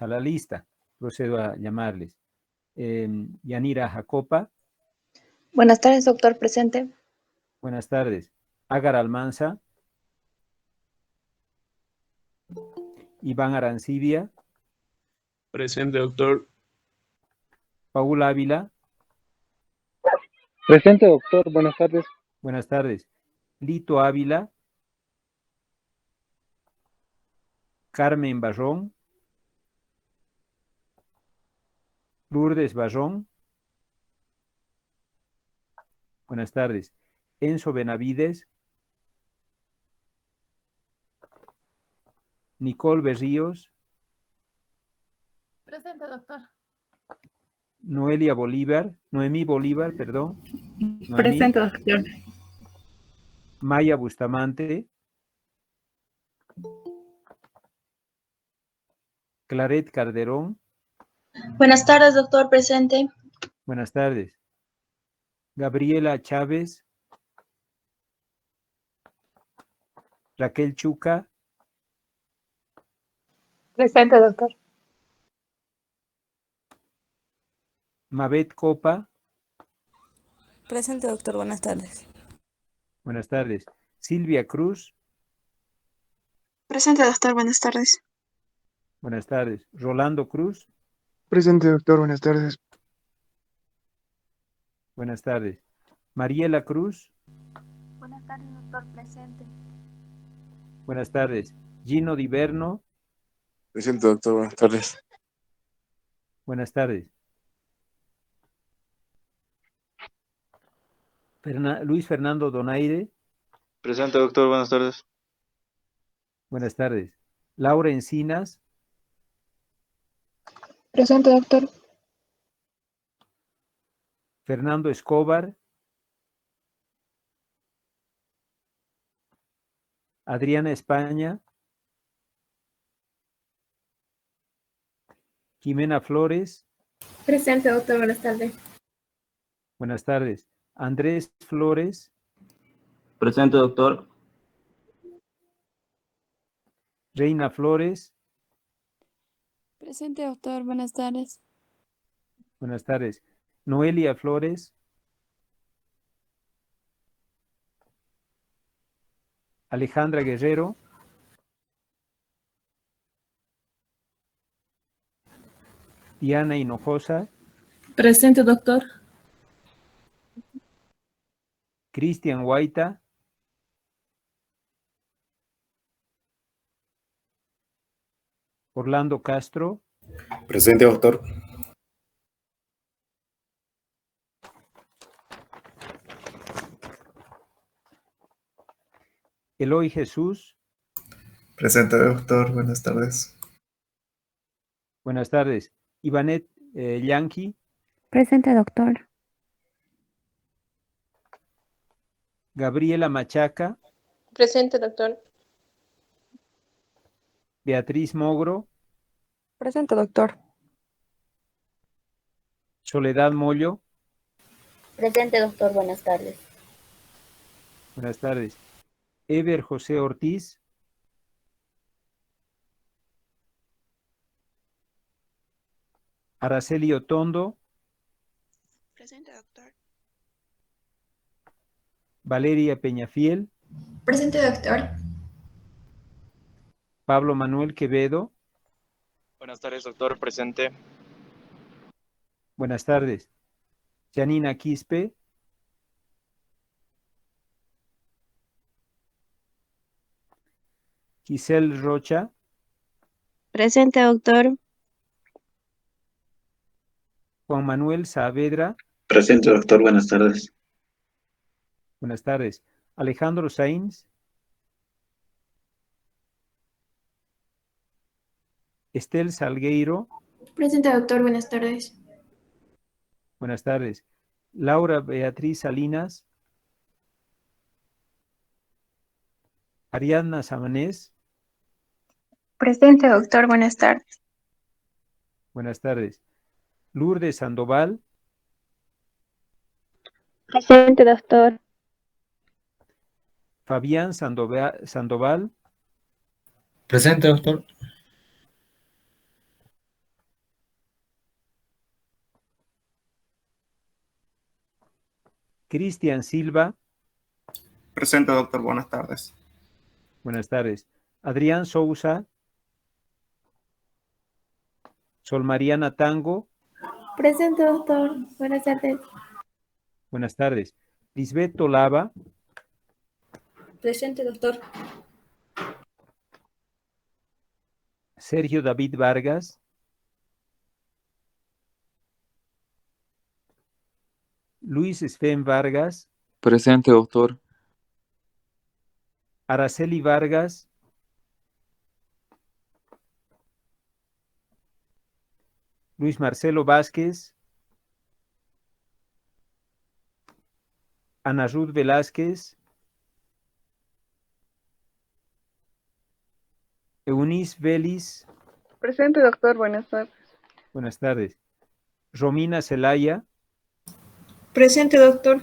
a la lista. Procedo a llamarles. Yanira Jacopa. Buenas tardes, doctor. Presente. Buenas tardes. Agar Almanza. Iván Arancibia. Presente, doctor. Paul Ávila. Presente, doctor. Buenas tardes. Buenas tardes. Lito Ávila. Carmen Barrón. Lourdes Barrón. Buenas tardes. Enzo Benavides. Nicole Berríos. Presente, doctor. Noemí Bolívar, perdón. Noemí. Presente, doctor. Maya Bustamante. Claret Calderón. Buenas tardes, doctor. Presente. Buenas tardes. Gabriela Chávez. Raquel Chuca. Presente, doctor. Mabet Copa. Presente, doctor. Buenas tardes. Buenas tardes. Silvia Cruz. Presente, doctor. Buenas tardes. Buenas tardes. Rolando Cruz. Presente, doctor. Buenas tardes. Buenas tardes. Mariela Cruz. Buenas tardes, doctor. Presente. Buenas tardes. Gino Diverno. Presente, doctor. Buenas tardes. Buenas tardes. Luis Fernando Donaire. Presente, doctor. Buenas tardes. Buenas tardes. Laura Encinas. Presente, doctor. Fernando Escobar. Adriana España. Jimena Flores. Presente, doctor. Buenas tardes. Buenas tardes. Andrés Flores. Presente, doctor. Reina Flores. Presente, doctor. Buenas tardes. Buenas tardes. Noelia Flores. Alejandra Guerrero. Diana Hinojosa. Presente, doctor. Cristian Guaita. Orlando Castro. Presente, doctor. Eloy Jesús. Presente, doctor. Buenas tardes. Buenas tardes. Ivanet Yanqui. Presente, doctor. Gabriela Machaca. Presente, doctor. Beatriz Mogro. Presente, doctor. Soledad Mollo. Presente, doctor. Buenas tardes. Buenas tardes. Ever José Ortiz. Araceli Otondo. Presente, doctor. Valeria Peñafiel. Presente, doctor. Pablo Manuel Quevedo. Buenas tardes, doctor. Presente. Buenas tardes. Janina Quispe. Giselle Rocha. Presente, doctor. Juan Manuel Saavedra. Presente, doctor. Buenas tardes. Buenas tardes. Alejandro Sainz. Estel Salgueiro. Presente, doctor. Buenas tardes. Buenas tardes. Laura Beatriz Salinas. Ariadna Samanés. Presente, doctor. Buenas tardes. Buenas tardes. Lourdes Sandoval. Presente, doctor. Fabián Sandoval. Presente, doctor. Cristian Silva. Presente, doctor. Buenas tardes. Buenas tardes. Adrián Sousa. Sol Mariana Tango. Presente, doctor. Buenas tardes. Buenas tardes. Lisbeth Tolava. Presente, doctor. Sergio David Vargas. Luis Sven Vargas. Presente, doctor. Araceli Vargas. Luis Marcelo Vázquez. Ana Ruth Velázquez. Eunice Vélez. Presente, doctor. Buenas tardes. Buenas tardes. Romina Celaya. Presente, doctor.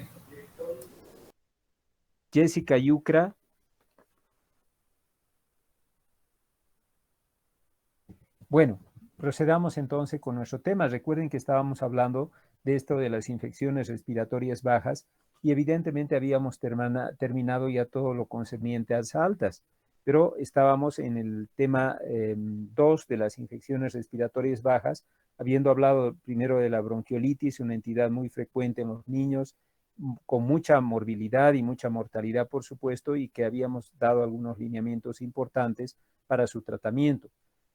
Jessica Yucra. Bueno, procedamos entonces con nuestro tema. Recuerden que estábamos hablando de esto de las infecciones respiratorias bajas y evidentemente habíamos terminado ya todo lo concerniente a las altas, pero estábamos en el tema 2 de las infecciones respiratorias bajas, habiendo hablado primero de la bronquiolitis, una entidad muy frecuente en los niños, con mucha morbilidad y mucha mortalidad, por supuesto, y que habíamos dado algunos lineamientos importantes para su tratamiento.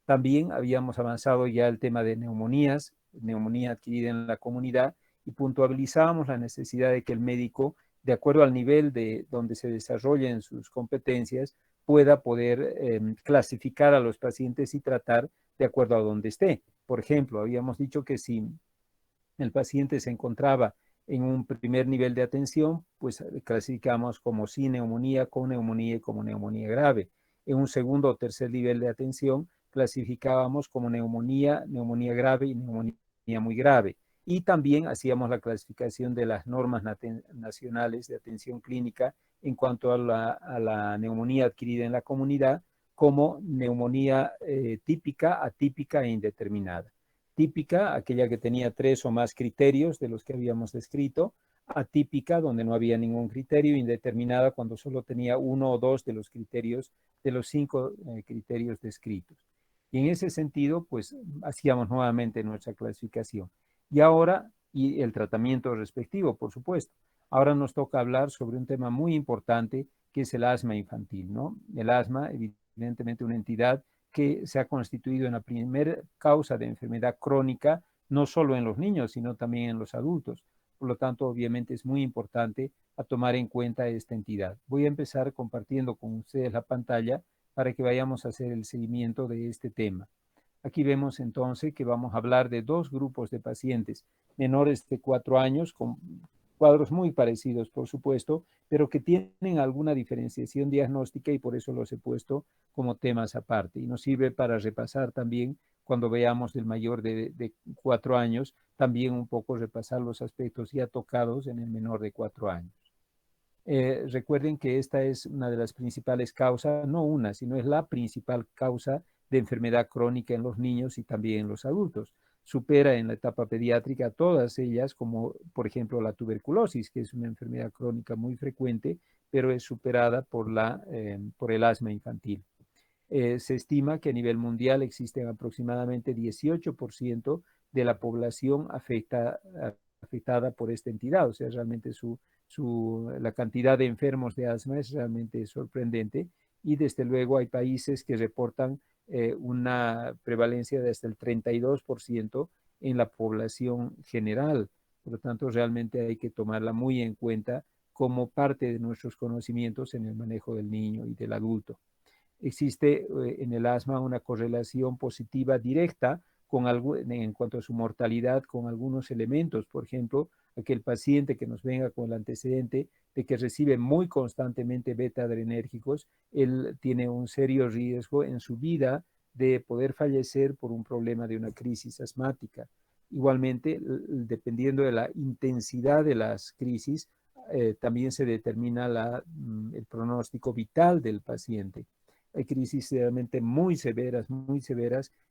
También habíamos avanzado ya el tema de neumonías, neumonía adquirida en la comunidad, y puntualizábamos la necesidad de que el médico, de acuerdo al nivel de donde se desarrollen sus competencias, pueda poder clasificar a los pacientes y tratar de acuerdo a donde esté. Por ejemplo, habíamos dicho que si el paciente se encontraba en un primer nivel de atención, pues clasificamos como sin neumonía, con neumonía y como neumonía grave. En un segundo o tercer nivel de atención, clasificábamos como neumonía, neumonía grave y neumonía muy grave. Y también hacíamos la clasificación de las normas nacionales de atención clínica en cuanto a la neumonía adquirida en la comunidad como neumonía típica, atípica e indeterminada. Típica, aquella que tenía 3 o más criterios de los que habíamos descrito; atípica, donde no había ningún criterio; indeterminada, cuando solo tenía 1 o 2 de los criterios, de los 5 criterios descritos. Y en ese sentido, pues hacíamos nuevamente nuestra clasificación. Y ahora, y el tratamiento respectivo, por supuesto. Ahora nos toca hablar sobre un tema muy importante, que es el asma infantil, ¿no? El asma, evidentemente, una entidad que se ha constituido en la primera causa de enfermedad crónica, no solo en los niños, sino también en los adultos. Por lo tanto, obviamente es muy importante a tomar en cuenta esta entidad. Voy a empezar compartiendo con ustedes la pantalla para que vayamos a hacer el seguimiento de este tema. Aquí vemos entonces que vamos a hablar de 2 grupos de pacientes menores de 4 años, con cuadros muy parecidos, por supuesto, pero que tienen alguna diferenciación diagnóstica y por eso los he puesto como temas aparte. Y nos sirve para repasar también, cuando veamos del mayor de 4 años, también un poco repasar los aspectos ya tocados en el menor de 4 años. Recuerden que esta es una de las principales causas, no una, sino es la principal causa de enfermedad crónica en los niños y también en los adultos. Supera en la etapa pediátrica todas ellas, como por ejemplo la tuberculosis, que es una enfermedad crónica muy frecuente, pero es superada por el asma infantil. Se estima que a nivel mundial existen aproximadamente 18% de la población afectada por esta entidad, o sea, realmente la cantidad de enfermos de asma es realmente sorprendente, y desde luego hay países que reportan una prevalencia de hasta el 32% en la población general. Por lo tanto, realmente hay que tomarla muy en cuenta como parte de nuestros conocimientos en el manejo del niño y del adulto. Existe en el asma una correlación positiva directa en cuanto a su mortalidad con algunos elementos. Por ejemplo, aquel paciente que nos venga con el antecedente de que recibe muy constantemente beta-adrenérgicos, él tiene un serio riesgo en su vida de poder fallecer por un problema de una crisis asmática. Igualmente, dependiendo de la intensidad de las crisis, también se determina el pronóstico vital del paciente. Hay crisis realmente muy severas,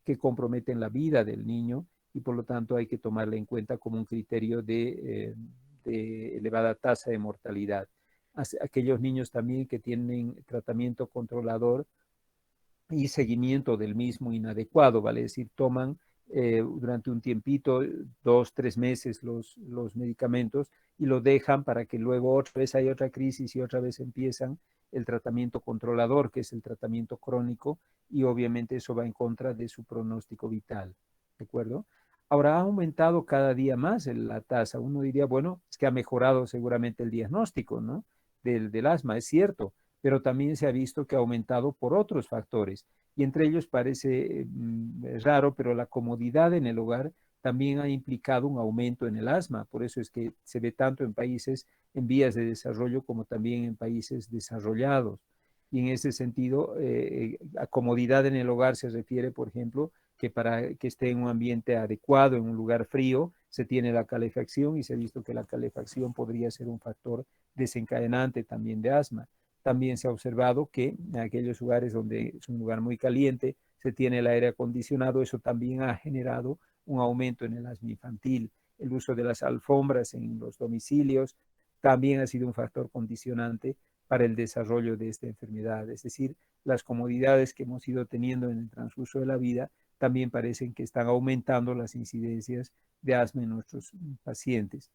que comprometen la vida del niño y por lo tanto hay que tomarla en cuenta como un criterio de de elevada tasa de mortalidad. Aquellos niños también que tienen tratamiento controlador y seguimiento del mismo inadecuado, vale decir, toman durante un tiempito, 2, 3 meses los medicamentos y lo dejan para que luego otra vez hay otra crisis y otra vez empiezan el tratamiento controlador, que es el tratamiento crónico, y obviamente eso va en contra de su pronóstico vital, ¿de acuerdo? Ahora ha aumentado cada día más la tasa. Uno diría, bueno, es que ha mejorado seguramente el diagnóstico, ¿no? Del asma, es cierto, pero también se ha visto que ha aumentado por otros factores. Y entre ellos parece raro, pero la comodidad en el hogar también ha implicado un aumento en el asma. Por eso es que se ve tanto en países en vías de desarrollo como también en países desarrollados. Y en ese sentido, a comodidad en el hogar se refiere, por ejemplo, que para que esté en un ambiente adecuado, en un lugar frío, se tiene la calefacción y se ha visto que la calefacción podría ser un factor desencadenante también de asma. También se ha observado que en aquellos lugares donde es un lugar muy caliente, se tiene el aire acondicionado, eso también ha generado un aumento en el asma infantil. El uso de las alfombras en los domicilios también ha sido un factor condicionante para el desarrollo de esta enfermedad. Es decir, las comodidades que hemos ido teniendo en el transcurso de la vida también parecen que están aumentando las incidencias de asma en nuestros pacientes.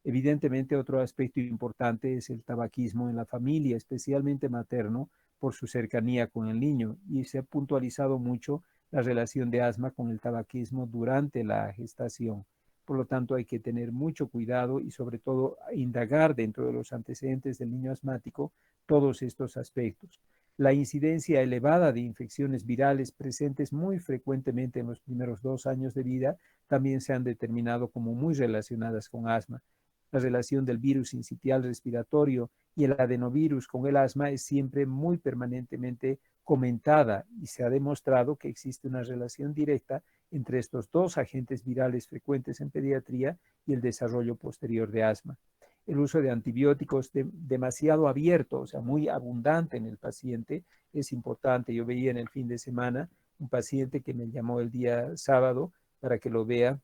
Evidentemente, otro aspecto importante es el tabaquismo en la familia, especialmente materno, por su cercanía con el niño, y se ha puntualizado mucho la relación de asma con el tabaquismo durante la gestación. Por lo tanto, hay que tener mucho cuidado y sobre todo indagar dentro de los antecedentes del niño asmático todos estos aspectos. La incidencia elevada de infecciones virales presentes muy frecuentemente en los primeros 2 años de vida también se han determinado como muy relacionadas con asma. La relación del virus sincitial respiratorio y el adenovirus con el asma es siempre muy permanentemente comentada y se ha demostrado que existe una relación directa entre estos dos agentes virales frecuentes en pediatría y el desarrollo posterior de asma. El uso de antibióticos demasiado abierto, o sea, muy abundante en el paciente, es importante. Yo veía en el fin de semana un paciente que me llamó el día sábado para que lo vea.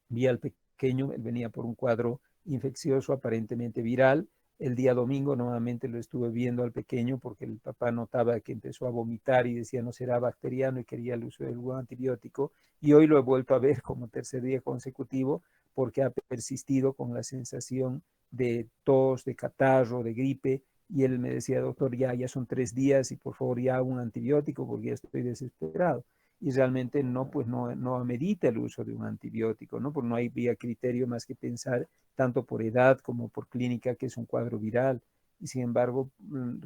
Vi al pequeño, él venía por un cuadro infeccioso aparentemente viral. El día domingo nuevamente lo estuve viendo al pequeño porque el papá notaba que empezó a vomitar y decía no será bacteriano y quería el uso de algún antibiótico. Y hoy lo he vuelto a ver como tercer día consecutivo porque ha persistido con la sensación de tos, de catarro, de gripe. Y él me decía, doctor, ya son 3 días y por favor ya un antibiótico porque ya estoy desesperado. Y realmente pues no amerita el uso de un antibiótico, ¿no? Porque no hay vía criterio más que pensar tanto por edad como por clínica que es un cuadro viral. Y sin embargo,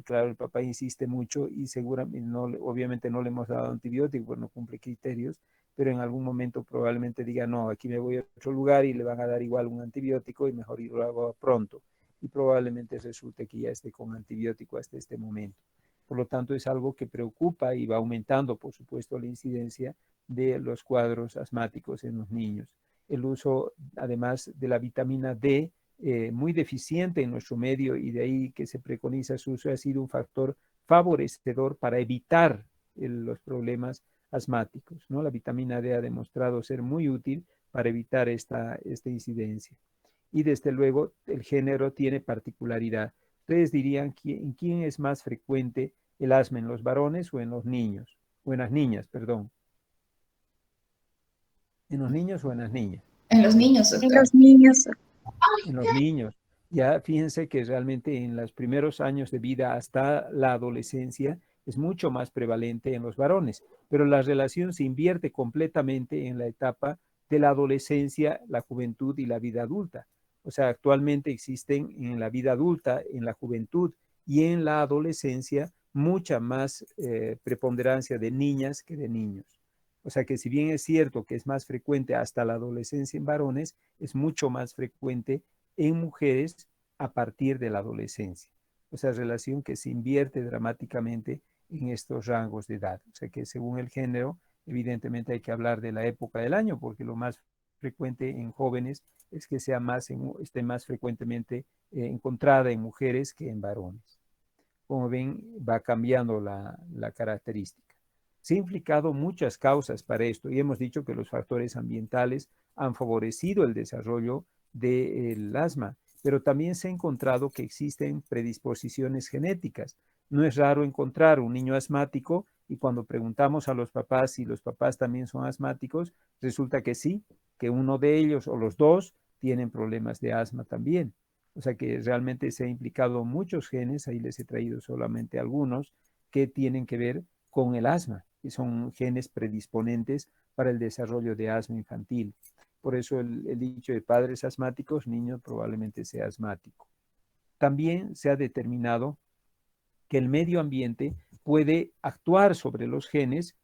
claro, el papá insiste mucho y seguramente, obviamente no le hemos dado antibiótico porque no cumple criterios, pero en algún momento probablemente diga, no, aquí me voy a otro lugar y le van a dar igual un antibiótico y mejor lo hago pronto. Y probablemente resulte que ya esté con antibiótico hasta este momento. Por lo tanto, es algo que preocupa y va aumentando, por supuesto, la incidencia de los cuadros asmáticos en los niños. El uso, además de la vitamina D, muy deficiente en nuestro medio y de ahí que se preconiza su uso, ha sido un factor favorecedor para evitar los problemas asmáticos, ¿no? La vitamina D ha demostrado ser muy útil para evitar esta incidencia. Y desde luego, el género tiene particularidad. ¿Ustedes dirían en quién es más frecuente el asma, en los varones o en los niños? O en las niñas, perdón. ¿En los niños o en las niñas? En los niños, En doctor. los niños. En los niños. Ya fíjense que realmente en los primeros años de vida hasta la adolescencia es mucho más prevalente en los varones, pero la relación se invierte completamente en la etapa de la adolescencia, la juventud y la vida adulta. O sea, actualmente existen en la vida adulta, en la juventud y en la adolescencia mucha más preponderancia de niñas que de niños. O sea que si bien es cierto que es más frecuente hasta la adolescencia en varones, es mucho más frecuente en mujeres a partir de la adolescencia. O sea, relación que se invierte dramáticamente en estos rangos de edad. O sea que según el género, evidentemente hay que hablar de la época del año, porque lo más frecuente en jóvenes es que esté más frecuentemente encontrada en mujeres que en varones. Como ven, va cambiando la característica. Se han implicado muchas causas para esto y hemos dicho que los factores ambientales han favorecido el desarrollo del asma pero también se ha encontrado que existen predisposiciones genéticas. No es raro encontrar un niño asmático y cuando preguntamos a los papás si los papás también son asmáticos, resulta que sí, que uno de ellos o los dos tienen problemas de asma también. O sea que realmente se ha implicado muchos genes, ahí les he traído solamente algunos, que tienen que ver con el asma, que son genes predisponentes para el desarrollo de asma infantil. Por eso el dicho de padres asmáticos, niño probablemente sea asmático. También se ha determinado que el medio ambiente puede actuar sobre los genes,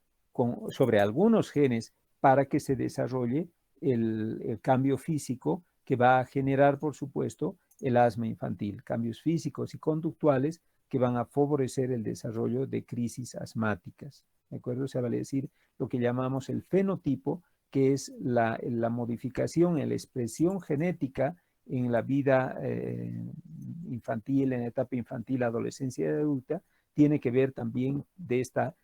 sobre algunos genes, para que se desarrolle el cambio físico que va a generar, por supuesto, el asma infantil, cambios físicos y conductuales que van a favorecer el desarrollo de crisis asmáticas. ¿De acuerdo? Se vale decir lo que llamamos el fenotipo, que es la modificación en la expresión genética en la vida infantil, en la etapa infantil, adolescencia y adulta, tiene que ver también de esta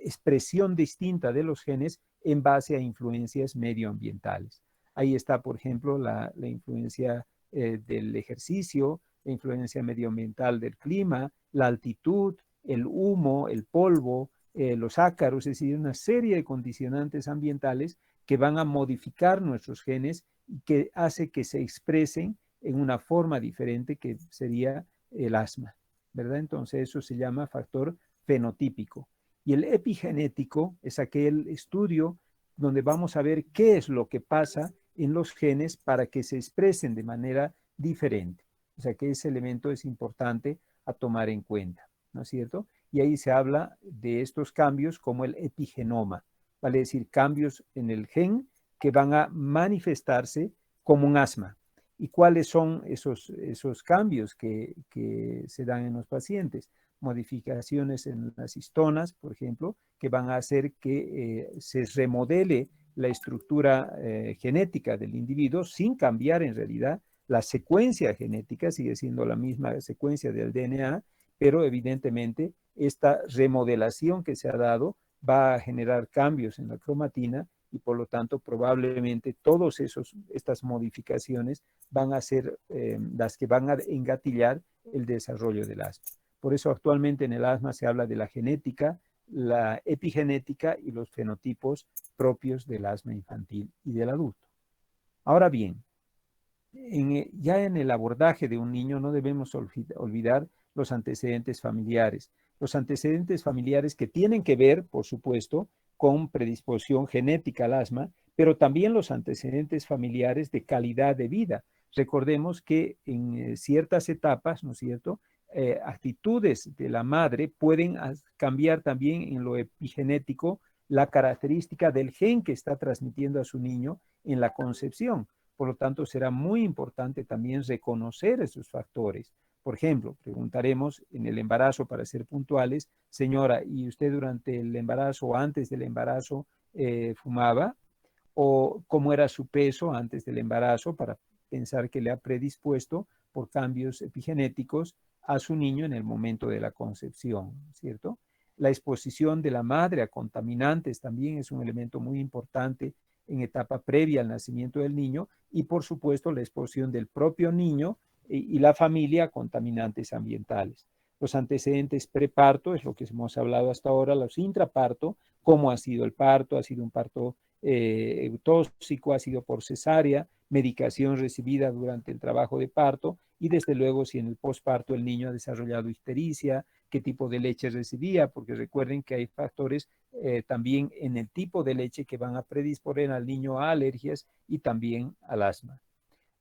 expresión distinta de los genes en base a influencias medioambientales. Ahí está, por ejemplo, la influencia del ejercicio, la influencia medioambiental del clima, la altitud, el humo, el polvo, los ácaros, es decir, una serie de condicionantes ambientales que van a modificar nuestros genes y que hace que se expresen en una forma diferente que sería el asma, ¿verdad? Entonces eso se llama factor fenotípico. Y el epigenético es aquel estudio donde vamos a ver qué es lo que pasa en los genes para que se expresen de manera diferente. O sea que ese elemento es importante a tomar en cuenta, ¿no es cierto? Y ahí se habla de estos cambios como el epigenoma, vale decir, cambios en el gen que van a manifestarse como un asma. ¿Y cuáles son esos cambios que se dan en los pacientes? Modificaciones en las histonas, por ejemplo, que van a hacer que se remodele la estructura genética del individuo sin cambiar en realidad la secuencia genética, sigue siendo la misma secuencia del DNA, pero evidentemente esta remodelación que se ha dado va a generar cambios en la cromatina y por lo tanto probablemente todas estas modificaciones van a ser las que van a engatillar el desarrollo del asma. Por eso actualmente en el asma se habla de la genética, la epigenética y los fenotipos propios del asma infantil y del adulto. Ahora bien, ya en el abordaje de un niño no debemos olvidar los antecedentes familiares. Los antecedentes familiares que tienen que ver, por supuesto, con predisposición genética al asma, pero también los antecedentes familiares de calidad de vida. Recordemos que en ciertas etapas, ¿no es cierto?, actitudes de la madre pueden cambiar también en lo epigenético la característica del gen que está transmitiendo a su niño en la concepción. Por lo tanto, será muy importante también reconocer esos factores. Por ejemplo, preguntaremos en el embarazo, para ser puntuales, señora, ¿y usted durante el embarazo o antes del embarazo fumaba? ¿O cómo era su peso antes del embarazo para pensar que le ha predispuesto por cambios epigenéticos a su niño en el momento de la concepción, ¿cierto? La exposición de la madre a contaminantes también es un elemento muy importante en etapa previa al nacimiento del niño y, por supuesto, la exposición del propio niño y la familia a contaminantes ambientales. Los antecedentes preparto es lo que hemos hablado hasta ahora, los intraparto, cómo ha sido el parto, ha sido un parto tóxico, ha sido por cesárea, medicación recibida durante el trabajo de parto y desde luego si en el posparto el niño ha desarrollado ictericia, qué tipo de leche recibía, porque recuerden que hay factores también en el tipo de leche que van a predisponer al niño a alergias y también al asma.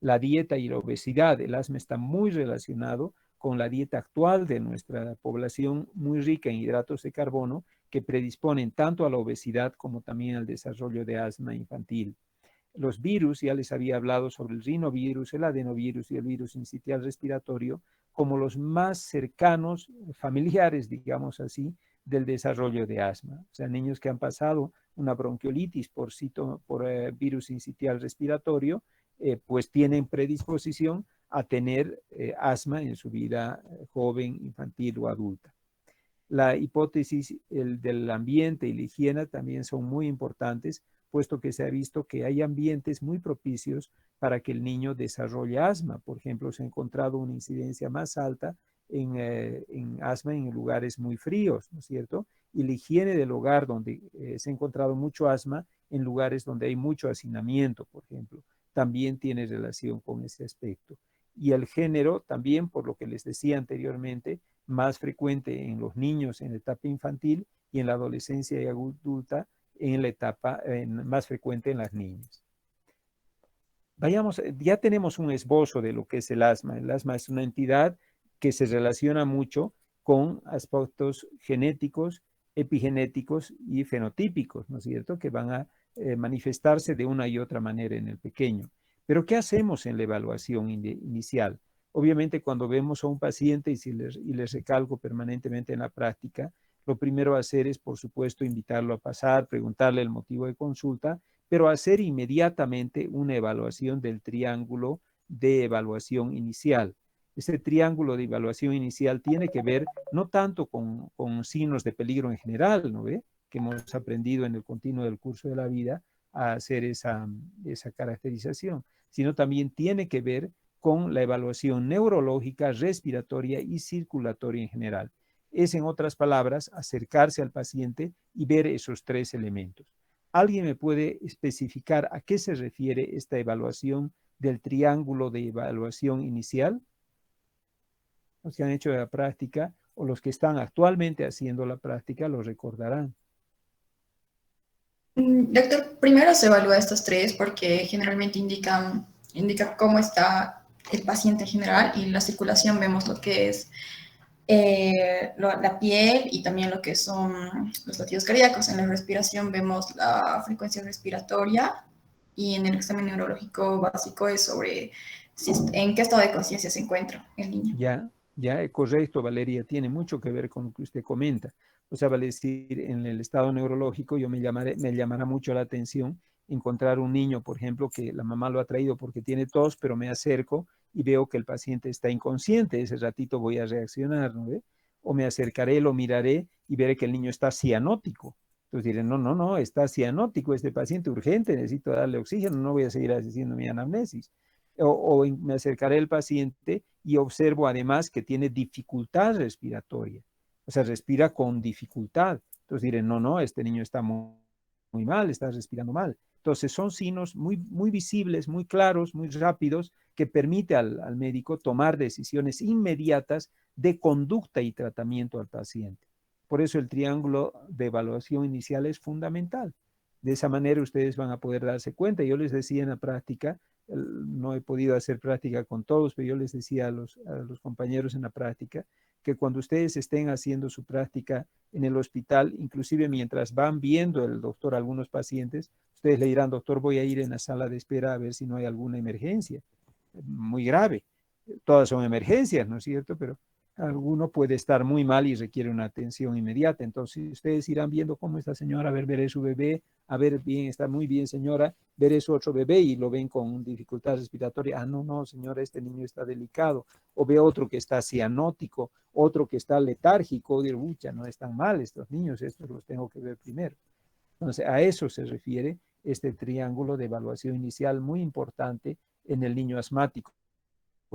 La dieta y la obesidad, el asma está muy relacionado con la dieta actual de nuestra población, muy rica en hidratos de carbono, que predisponen tanto a la obesidad como también al desarrollo de asma infantil. Los virus, ya les había hablado sobre el rinovirus, el adenovirus y el virus sincitial respiratorio, como los más cercanos, familiares, digamos así, del desarrollo de asma. O sea, niños que han pasado una bronquiolitis por virus sincitial respiratorio, pues tienen predisposición a tener asma en su vida joven, infantil o adulta. La hipótesis del ambiente y la higiene también son muy importantes puesto que se ha visto que hay ambientes muy propicios para que el niño desarrolle asma. Por ejemplo, se ha encontrado una incidencia más alta en asma en lugares muy fríos, ¿no es cierto? Y la higiene del hogar, donde se ha encontrado mucho asma en lugares donde hay mucho hacinamiento, por ejemplo, también tiene relación con ese aspecto. Y el género también, por lo que les decía anteriormente, más frecuente en los niños en la etapa infantil y en la adolescencia y adulta en la etapa más frecuente en las niñas. Vayamos, ya tenemos un esbozo de lo que es el asma. El asma es una entidad que se relaciona mucho con aspectos genéticos, epigenéticos y fenotípicos, ¿no es cierto?, que van a manifestarse de una y otra manera en el pequeño. Pero ¿qué hacemos en la evaluación inicial? Obviamente, cuando vemos a un paciente, y les recalco permanentemente en la práctica, lo primero a hacer es, por supuesto, invitarlo a pasar, preguntarle el motivo de consulta, pero hacer inmediatamente una evaluación del triángulo de evaluación inicial. Ese triángulo de evaluación inicial tiene que ver no tanto con signos de peligro en general, ¿no ve?, que hemos aprendido en el continuo del curso de la vida a hacer esa caracterización, sino también tiene que ver con la evaluación neurológica, respiratoria y circulatoria en general. Es, en otras palabras, acercarse al paciente y ver esos tres elementos. ¿Alguien me puede especificar a qué se refiere esta evaluación del triángulo de evaluación inicial? Los que han hecho la práctica o los que están actualmente haciendo la práctica lo recordarán. Doctor, primero se evalúa estos tres porque generalmente indica cómo está el paciente en general, y en la circulación vemos lo que es la piel y también lo que son los latidos cardíacos. En la respiración vemos la frecuencia respiratoria, y en el examen neurológico básico es sobre en qué estado de conciencia se encuentra el niño. Ya, correcto, Valeria, tiene mucho que ver con lo que usted comenta. O sea, vale decir, en el estado neurológico me llamará mucho la atención encontrar un niño, por ejemplo, que la mamá lo ha traído porque tiene tos, pero me acerco y veo que el paciente está inconsciente. Ese ratito voy a reaccionar, ¿no ve? O me acercaré, lo miraré y veré que el niño está cianótico. Entonces diré, no, está cianótico este paciente, urgente, necesito darle oxígeno, no voy a seguir haciendo mi anamnesis. O me acercaré al paciente y observo además que tiene dificultad respiratoria. O sea, respira con dificultad. Entonces diré, no, este niño está muy mal, está respirando mal. Entonces son signos muy visibles, muy claros, muy rápidos, que permite al médico tomar decisiones inmediatas de conducta y tratamiento al paciente. Por eso el triángulo de evaluación inicial es fundamental. De esa manera ustedes van a poder darse cuenta. Yo les decía en la práctica, no he podido hacer práctica con todos, pero yo les decía a los compañeros en la práctica que cuando ustedes estén haciendo su práctica en el hospital, inclusive mientras van viendo el doctor a algunos pacientes, ustedes le dirán, doctor, voy a ir en la sala de espera a ver si no hay alguna emergencia muy grave. Todas son emergencias, ¿no es cierto? Pero alguno puede estar muy mal y requiere una atención inmediata. Entonces ustedes irán viendo cómo esta señora, veré su bebé, bien, está muy bien señora, veré su otro bebé y lo ven con dificultad respiratoria. No, señora, este niño está delicado. O ve otro que está cianótico, otro que está letárgico, diré, ucha, no están mal estos niños, estos los tengo que ver primero. Entonces a eso se refiere este triángulo de evaluación inicial muy importante en el niño asmático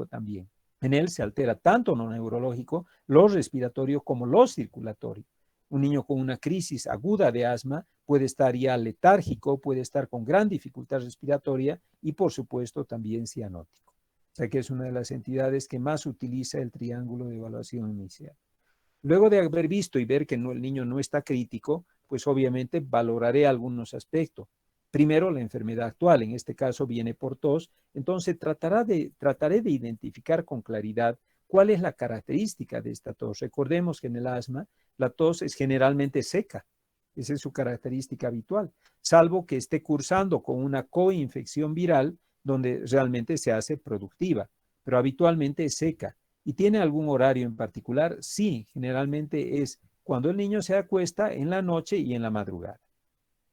también. En él se altera tanto lo neurológico, lo respiratorio como lo circulatorio. Un niño con una crisis aguda de asma puede estar ya letárgico, puede estar con gran dificultad respiratoria y por supuesto también cianótico. O sea que es una de las entidades que más utiliza el triángulo de evaluación inicial. Luego de haber visto y ver que el niño no está crítico, pues obviamente valoraré algunos aspectos. Primero, la enfermedad actual, en este caso viene por tos, entonces trataré de identificar con claridad cuál es la característica de esta tos. Recordemos que en el asma la tos es generalmente seca, esa es su característica habitual, salvo que esté cursando con una coinfección viral donde realmente se hace productiva, pero habitualmente es seca. ¿Y tiene algún horario en particular? Sí, generalmente es cuando el niño se acuesta en la noche y en la madrugada.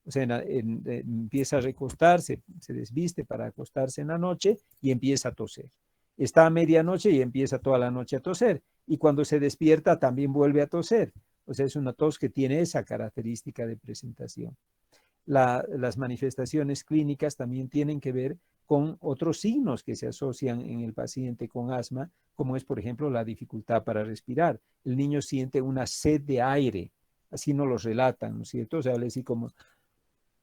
O sea, empieza a recostarse, se desviste para acostarse en la noche y empieza a toser. Está a medianoche y empieza toda la noche a toser. Y cuando se despierta también vuelve a toser. O sea, es una tos que tiene esa característica de presentación. Las manifestaciones clínicas también tienen que ver con otros signos que se asocian en el paciente con asma, como es, por ejemplo, la dificultad para respirar. El niño siente una sed de aire, así nos lo relatan, ¿no es cierto? O sea, le decía como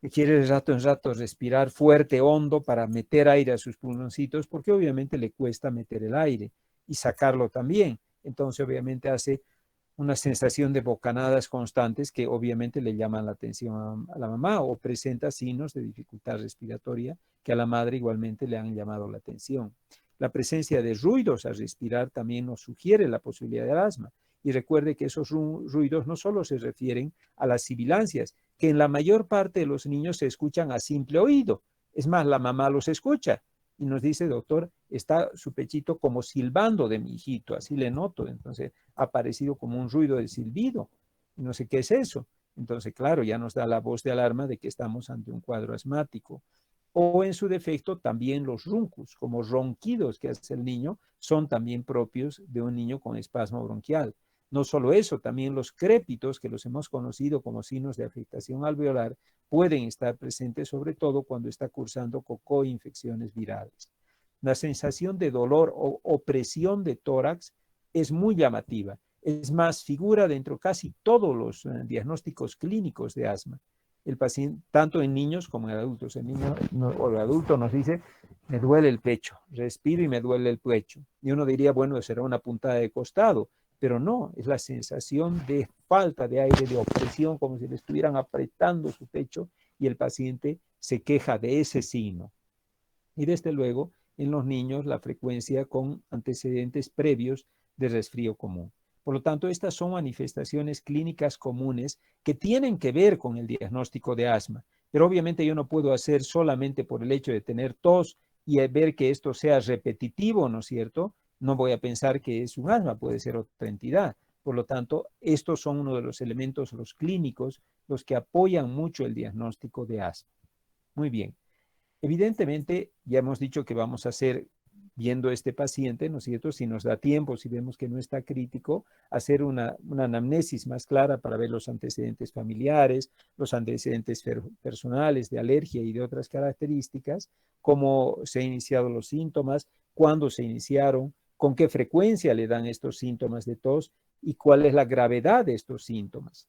que quiere de rato en rato respirar fuerte, hondo, para meter aire a sus pulmoncitos, porque obviamente le cuesta meter el aire y sacarlo también. Entonces, obviamente hace una sensación de bocanadas constantes que obviamente le llaman la atención a la mamá, o presenta signos de dificultad respiratoria que a la madre igualmente le han llamado la atención. La presencia de ruidos al respirar también nos sugiere la posibilidad del asma. Y recuerde que esos ruidos no solo se refieren a las sibilancias, que en la mayor parte de los niños se escuchan a simple oído. Es más, la mamá los escucha y nos dice, doctor, está su pechito como silbando de mi hijito, así le noto. Entonces ha parecido como un ruido de silbido. No sé qué es eso. Entonces, claro, ya nos da la voz de alarma de que estamos ante un cuadro asmático. O en su defecto, también los roncos, como ronquidos que hace el niño, son también propios de un niño con espasmo bronquial. No solo eso, también los crépitos, que los hemos conocido como signos de afectación alveolar, pueden estar presentes, sobre todo cuando está cursando con coinfecciones virales. La sensación de dolor o opresión de tórax es muy llamativa. Es más, figura dentro de casi todos los diagnósticos clínicos de asma. El paciente, tanto en niños como en adultos. El niño o el adulto nos dice, me duele el pecho, respiro y me duele el pecho. Y uno diría, bueno, será una puntada de costado, pero no, es la sensación de falta de aire, de opresión, como si le estuvieran apretando su pecho, y el paciente se queja de ese signo. Y desde luego, en los niños, la frecuencia con antecedentes previos de resfrío común. Por lo tanto, estas son manifestaciones clínicas comunes que tienen que ver con el diagnóstico de asma. Pero obviamente yo no puedo hacer solamente por el hecho de tener tos y ver que esto sea repetitivo, ¿no es cierto? No voy a pensar que es un asma, puede ser otra entidad. Por lo tanto, estos son uno de los elementos, los clínicos, los que apoyan mucho el diagnóstico de asma. Muy bien. Evidentemente, ya hemos dicho que vamos a hacer, viendo este paciente, ¿no es cierto? Si nos da tiempo, si vemos que no está crítico, hacer una anamnesis más clara para ver los antecedentes familiares, los antecedentes personales de alergia y de otras características, cómo se han iniciado los síntomas, cuándo se iniciaron, con qué frecuencia le dan estos síntomas de tos y cuál es la gravedad de estos síntomas.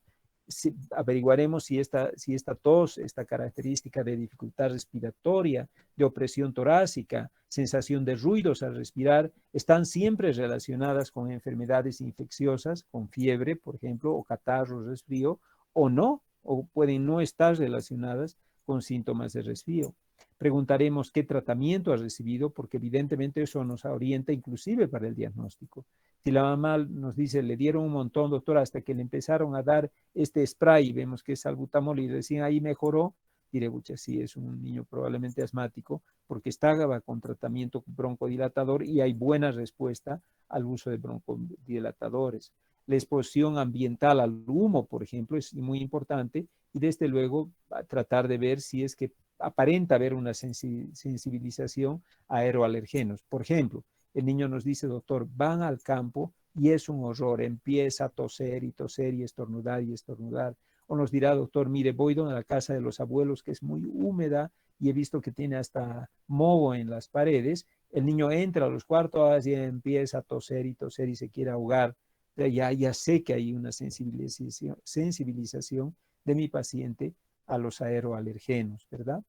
Averiguaremos si esta tos, esta característica de dificultad respiratoria, de opresión torácica, sensación de ruidos al respirar, están siempre relacionadas con enfermedades infecciosas, con fiebre, por ejemplo, o catarro, resfrío, o no, o pueden no estar relacionadas con síntomas de resfrío. Preguntaremos qué tratamiento ha recibido, porque evidentemente eso nos orienta inclusive para el diagnóstico. Si la mamá nos dice, le dieron un montón, doctor, hasta que le empezaron a dar este spray y vemos que es salbutamol y recién ahí mejoró, diré, pucha, sí, es un niño probablemente asmático porque está con tratamiento broncodilatador y hay buena respuesta al uso de broncodilatadores. La exposición ambiental al humo, por ejemplo, es muy importante y desde luego tratar de ver si es que aparenta haber una sensibilización a aeroalergenos. Por ejemplo, el niño nos dice, doctor, van al campo y es un horror, empieza a toser y estornudar y estornudar. O nos dirá, doctor, mire, voy a la casa de los abuelos que es muy húmeda y he visto que tiene hasta moho en las paredes. El niño entra a los cuartos y empieza a toser y se quiere ahogar. Ya sé que hay una sensibilización de mi paciente a los aeroalergenos, ¿verdad?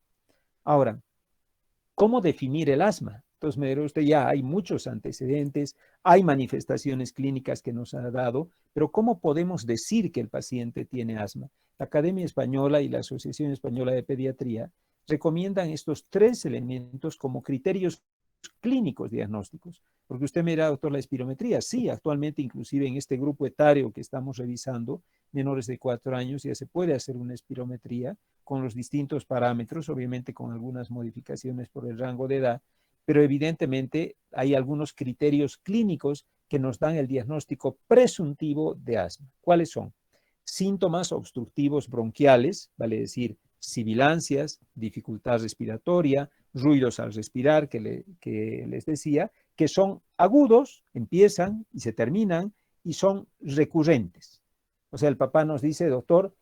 Ahora, ¿cómo definir el asma? Entonces, me dirá usted, ya hay muchos antecedentes, hay manifestaciones clínicas que nos ha dado, pero ¿cómo podemos decir que el paciente tiene asma? La Academia Española y la Asociación Española de Pediatría recomiendan estos 3 elementos como criterios clínicos diagnósticos. Porque usted me dirá, doctor, la espirometría. Sí, actualmente inclusive en este grupo etario que estamos revisando, menores de 4 años, ya se puede hacer una espirometría con los distintos parámetros, obviamente con algunas modificaciones por el rango de edad, pero evidentemente hay algunos criterios clínicos que nos dan el diagnóstico presuntivo de asma. ¿Cuáles son? Síntomas obstructivos bronquiales, vale decir, sibilancias, dificultad respiratoria, ruidos al respirar, que les decía, que son agudos, empiezan y se terminan, y son recurrentes. O sea, el papá nos dice, doctor,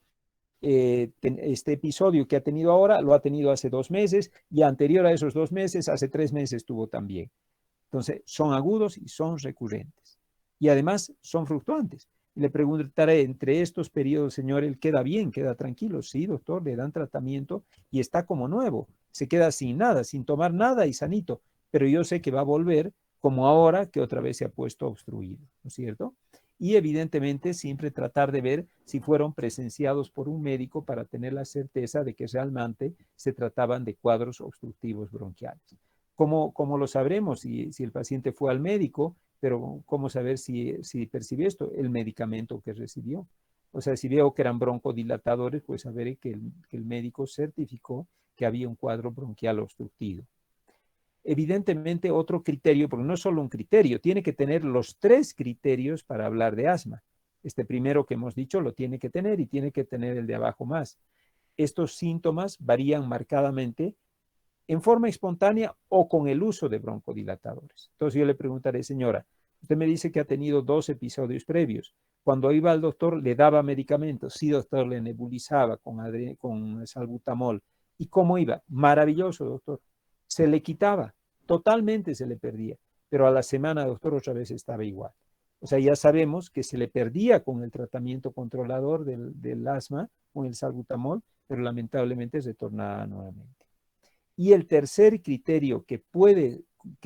este episodio que ha tenido ahora lo ha tenido hace 2 meses y anterior a esos 2 meses, hace 3 meses tuvo también. Entonces, son agudos y son recurrentes. Y además son fluctuantes. Le preguntaré, entre estos periodos, señor, ¿él queda bien, queda tranquilo? Sí, doctor, le dan tratamiento y está como nuevo. Se queda sin nada, sin tomar nada y sanito. Pero yo sé que va a volver como ahora que otra vez se ha puesto obstruido, ¿no es cierto? Y evidentemente siempre tratar de ver si fueron presenciados por un médico para tener la certeza de que realmente se trataban de cuadros obstructivos bronquiales. ¿Cómo lo sabremos? Si el paciente fue al médico, pero ¿cómo saber si percibe esto? El medicamento que recibió. O sea, si veo que eran broncodilatadores, pues sabré que el médico certificó que había un cuadro bronquial obstructivo. Evidentemente, otro criterio, porque no es solo un criterio, tiene que tener los 3 criterios para hablar de asma. Este primero que hemos dicho lo tiene que tener y tiene que tener el de abajo más. Estos síntomas varían marcadamente en forma espontánea o con el uso de broncodilatadores. Entonces yo le preguntaré, señora, usted me dice que ha tenido 2 episodios previos. Cuando iba al doctor, ¿le daba medicamentos? Sí, doctor, le nebulizaba con salbutamol. ¿Y cómo iba? Maravilloso, doctor. Se le quitaba, totalmente se le perdía. Pero a la semana, doctor, otra vez estaba igual. O sea, ya sabemos que se le perdía con el tratamiento controlador del asma, con el salbutamol, pero lamentablemente retornaba nuevamente. Y el tercer criterio que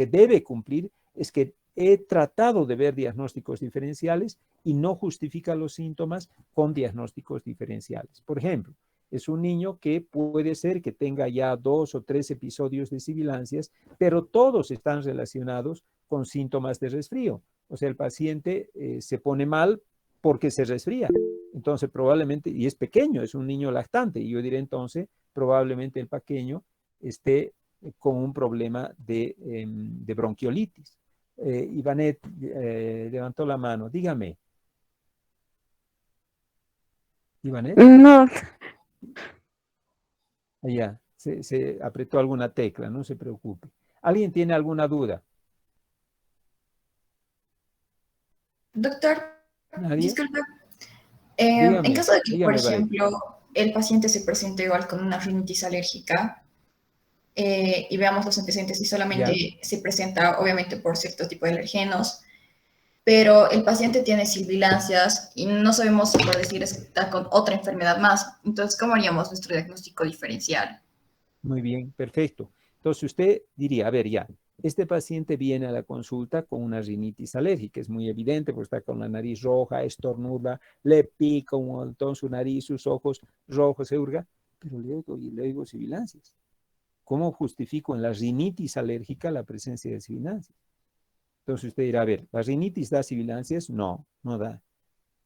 debe cumplir es que he tratado de ver diagnósticos diferenciales y no justifica los síntomas con diagnósticos diferenciales. Por ejemplo, es un niño que puede ser que tenga ya 2 o 3 episodios de sibilancias, pero todos están relacionados con síntomas de resfrío. O sea, el paciente se pone mal porque se resfría. Entonces, probablemente, y es pequeño, es un niño lactante, y yo diré entonces, probablemente el pequeño esté con un problema de bronquiolitis. Ivanet levantó la mano. Dígame. ¿Ivanet? No, Allá, se apretó alguna tecla, no se preocupe. ¿Alguien tiene alguna duda? Doctor, ¿Nadie? disculpe. Dígame, En caso de que, por dígame, Valeria. ejemplo, el paciente se presente igual con una rinitis alérgica y veamos los antecedentes y solamente se presenta, obviamente, por cierto tipo de alergenos, pero el paciente tiene sibilancias y no sabemos si, por decir, está con otra enfermedad más. Entonces, ¿cómo haríamos nuestro diagnóstico diferencial? Muy bien, perfecto. Entonces usted diría, a ver, ya, este paciente viene a la consulta con una rinitis alérgica, es muy evidente, porque está con la nariz roja, estornuda, le pica un montón su nariz, sus ojos rojos, se hurga, pero le oigo sibilancias. ¿Cómo justifico en la rinitis alérgica la presencia de sibilancias? Entonces usted dirá, a ver, ¿la rinitis da sibilancias? No, no da.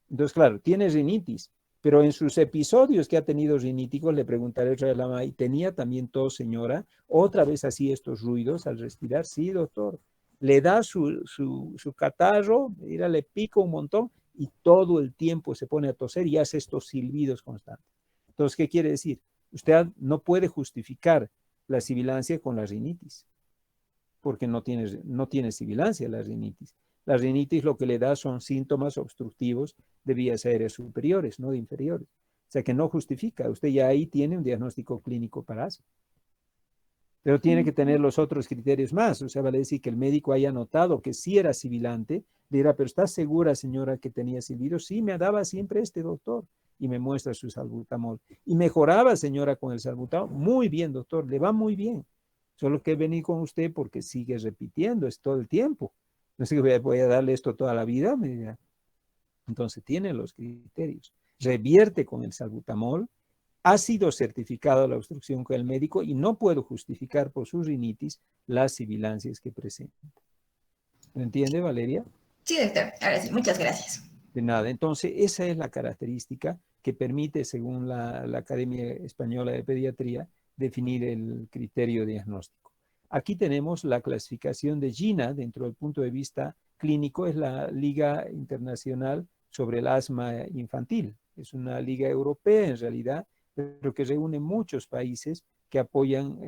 Entonces, claro, tiene rinitis, pero en sus episodios que ha tenido riníticos, le preguntaré otra vez a la mamá, ¿y tenía también tos, señora? ¿Otra vez así estos ruidos al respirar? Sí, doctor. Le da su catarro, mira, le pica un montón y todo el tiempo se pone a toser y hace estos silbidos constantes. Entonces, ¿qué quiere decir? Usted no puede justificar la sibilancia con la rinitis, porque no tiene sibilancia la rinitis. La rinitis lo que le da son síntomas obstructivos de vías aéreas superiores, no de inferiores. O sea que no justifica. Usted ya ahí tiene un diagnóstico clínico para asma. Pero tiene que tener los otros criterios más. O sea, vale decir que el médico haya notado que sí era sibilante. Le dirá, pero ¿está segura, señora, que tenía silbido? Sí, me daba siempre este doctor. Y me muestra su salbutamol. Y mejoraba, señora, con el salbutamol. Muy bien, doctor, le va muy bien. Solo que venir con usted porque sigue repitiendo, es todo el tiempo. No sé que voy a darle esto toda la vida. Entonces tiene los criterios. Revierte con el salbutamol. Ha sido certificado la obstrucción con el médico y no puedo justificar por su rinitis las sibilancias que presenta. ¿Lo entiende, Valeria? Sí, doctor. Ahora sí, muchas gracias. De nada. Entonces, esa es la característica que permite, según la Academia Española de Pediatría, definir el criterio diagnóstico. Aquí tenemos la clasificación de GINA dentro del punto de vista clínico, es la Liga Internacional sobre el Asma Infantil. Es una liga europea en realidad, pero que reúne muchos países que apoyan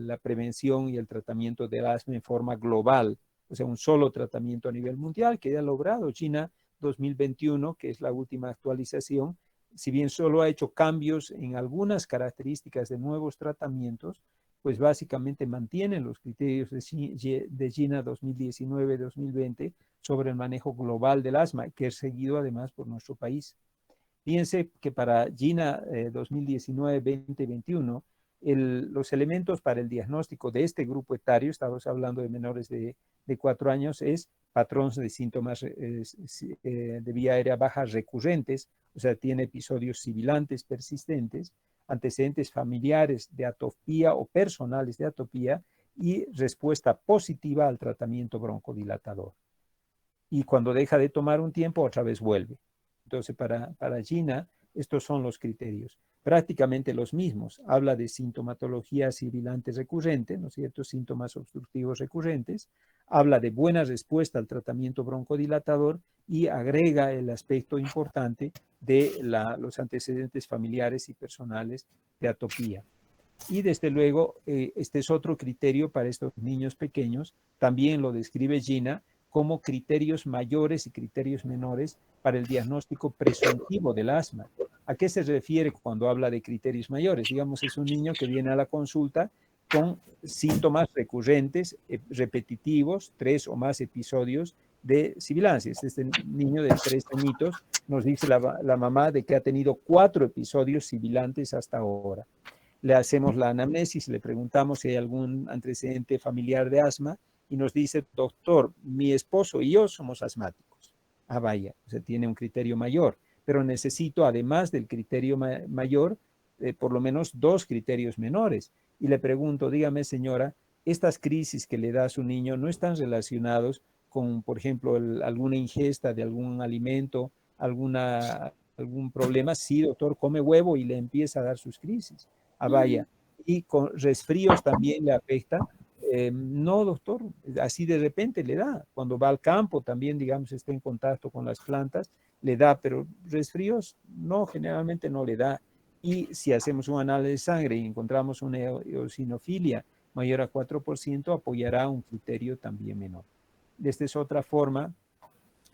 la prevención y el tratamiento del asma en forma global, o sea, un solo tratamiento a nivel mundial que ha logrado China 2021, que es la última actualización, si bien solo ha hecho cambios en algunas características de nuevos tratamientos, pues básicamente mantiene los criterios de GINA 2019-2020 sobre el manejo global del asma, que es seguido además por nuestro país. Fíjense que para GINA 2019-2021, los elementos para el diagnóstico de este grupo etario, estamos hablando de menores de 4 años, es patrón de síntomas de vía aérea baja recurrentes, o sea, tiene episodios sibilantes persistentes, antecedentes familiares de atopía o personales de atopía y respuesta positiva al tratamiento broncodilatador. Y cuando deja de tomar un tiempo, otra vez vuelve. Entonces, para GINA, estos son los criterios. Prácticamente los mismos. Habla de sintomatología sibilante recurrente, ¿no es cierto? Síntomas obstructivos recurrentes. Habla de buena respuesta al tratamiento broncodilatador y agrega el aspecto importante de los antecedentes familiares y personales de atopía. Y desde luego, este es otro criterio para estos niños pequeños. También lo describe GINA como criterios mayores y criterios menores para el diagnóstico presuntivo del asma. ¿A qué se refiere cuando habla de criterios mayores? Digamos, es un niño que viene a la consulta con síntomas recurrentes, repetitivos, 3 o más episodios de sibilancias. Este niño de 3 añitos nos dice la mamá de que ha tenido 4 episodios sibilantes hasta ahora. Le hacemos la anamnesis, le preguntamos si hay algún antecedente familiar de asma y nos dice, doctor, mi esposo y yo somos asmáticos. Ah, vaya, o sea, tiene un criterio mayor, pero necesito, además del criterio mayor, por lo menos 2 criterios menores. Y le pregunto, dígame, señora, estas crisis que le da a su niño no están relacionados con, por ejemplo, alguna ingesta de algún alimento, algún problema. Sí, doctor, come huevo y le empieza a dar sus crisis. Ah, vaya. Y con resfríos también le afecta. No, doctor, así de repente le da. Cuando va al campo también, digamos, está en contacto con las plantas, le da, pero resfríos no, generalmente no le da. Y si hacemos un análisis de sangre y encontramos una eosinofilia mayor a 4%, apoyará un criterio también menor. Esta es otra forma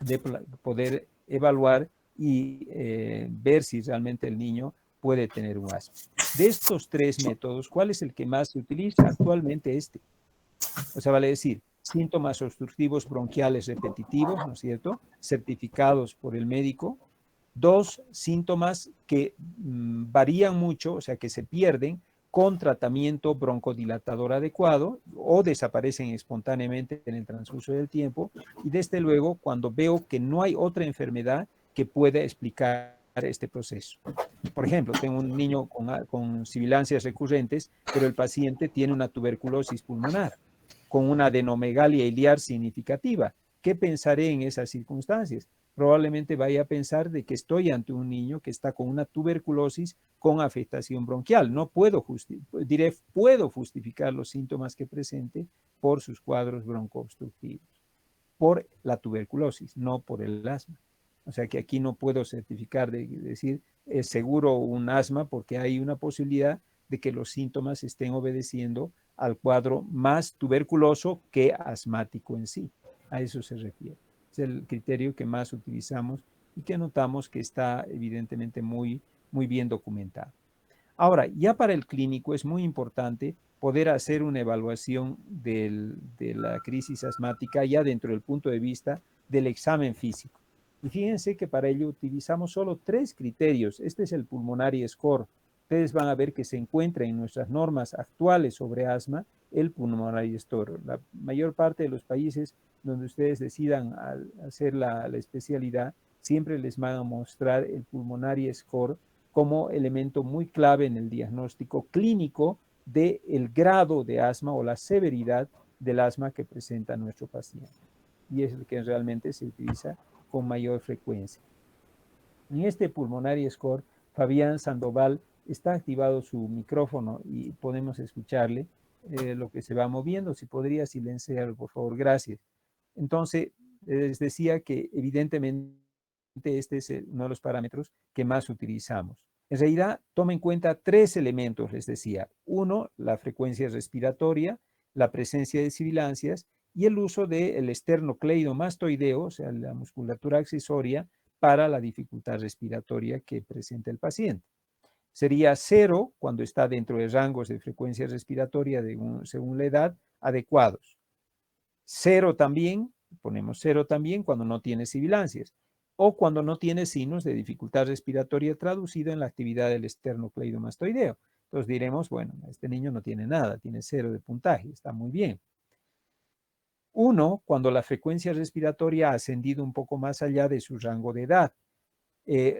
de poder evaluar y ver si realmente el niño puede tener un asma. De estos 3 métodos, ¿cuál es el que más se utiliza? Actualmente este. O sea, vale decir, síntomas obstructivos bronquiales repetitivos, ¿no es cierto? Certificados por el médico. 2, síntomas que varían mucho, o sea, que se pierden con tratamiento broncodilatador adecuado o desaparecen espontáneamente en el transcurso del tiempo. Y desde luego, cuando veo que no hay otra enfermedad que pueda explicar este proceso. Por ejemplo, tengo un niño con sibilancias recurrentes, pero el paciente tiene una tuberculosis pulmonar con una adenomegalia iliar significativa. ¿Qué pensaré en esas circunstancias? Probablemente vaya a pensar de que estoy ante un niño que está con una tuberculosis con afectación bronquial. No puedo justificar los síntomas que presente por sus cuadros broncoobstructivos, por la tuberculosis, no por el asma. O sea que aquí no puedo certificar de decir es seguro un asma porque hay una posibilidad de que los síntomas estén obedeciendo al cuadro más tuberculoso que asmático en sí. A eso se refiere. Es el criterio que más utilizamos y que notamos que está evidentemente muy bien documentado. Ahora, ya para el clínico es muy importante poder hacer una evaluación de la crisis asmática ya dentro del punto de vista del examen físico. Y fíjense que para ello utilizamos solo 3 criterios. Este es el Pulmonary Score. Ustedes van a ver que se encuentra en nuestras normas actuales sobre asma el Pulmonary Score. La mayor parte de los países donde ustedes decidan hacer la especialidad, siempre les van a mostrar el Pulmonary Score como elemento muy clave en el diagnóstico clínico del grado de asma o la severidad del asma que presenta nuestro paciente. Y es el que realmente se utiliza con mayor frecuencia. En este Pulmonary Score, Fabián Sandoval está activado su micrófono y podemos escucharle lo que se va moviendo. Si podría silenciarlo, por favor, gracias. Entonces, les decía que evidentemente este es uno de los parámetros que más utilizamos. En realidad, toma en cuenta 3 elementos, les decía. 1, la frecuencia respiratoria, la presencia de sibilancias y el uso del esternocleidomastoideo, o sea, la musculatura accesoria, para la dificultad respiratoria que presenta el paciente. Sería 0 cuando está dentro de rangos de frecuencia respiratoria según la edad adecuados. 0 también, ponemos 0 también cuando no tiene sibilancias o cuando no tiene signos de dificultad respiratoria traducido en la actividad del esternocleidomastoideo. Entonces diremos, bueno, este niño no tiene nada, tiene 0 de puntaje, está muy bien. 1 cuando la frecuencia respiratoria ha ascendido un poco más allá de su rango de edad.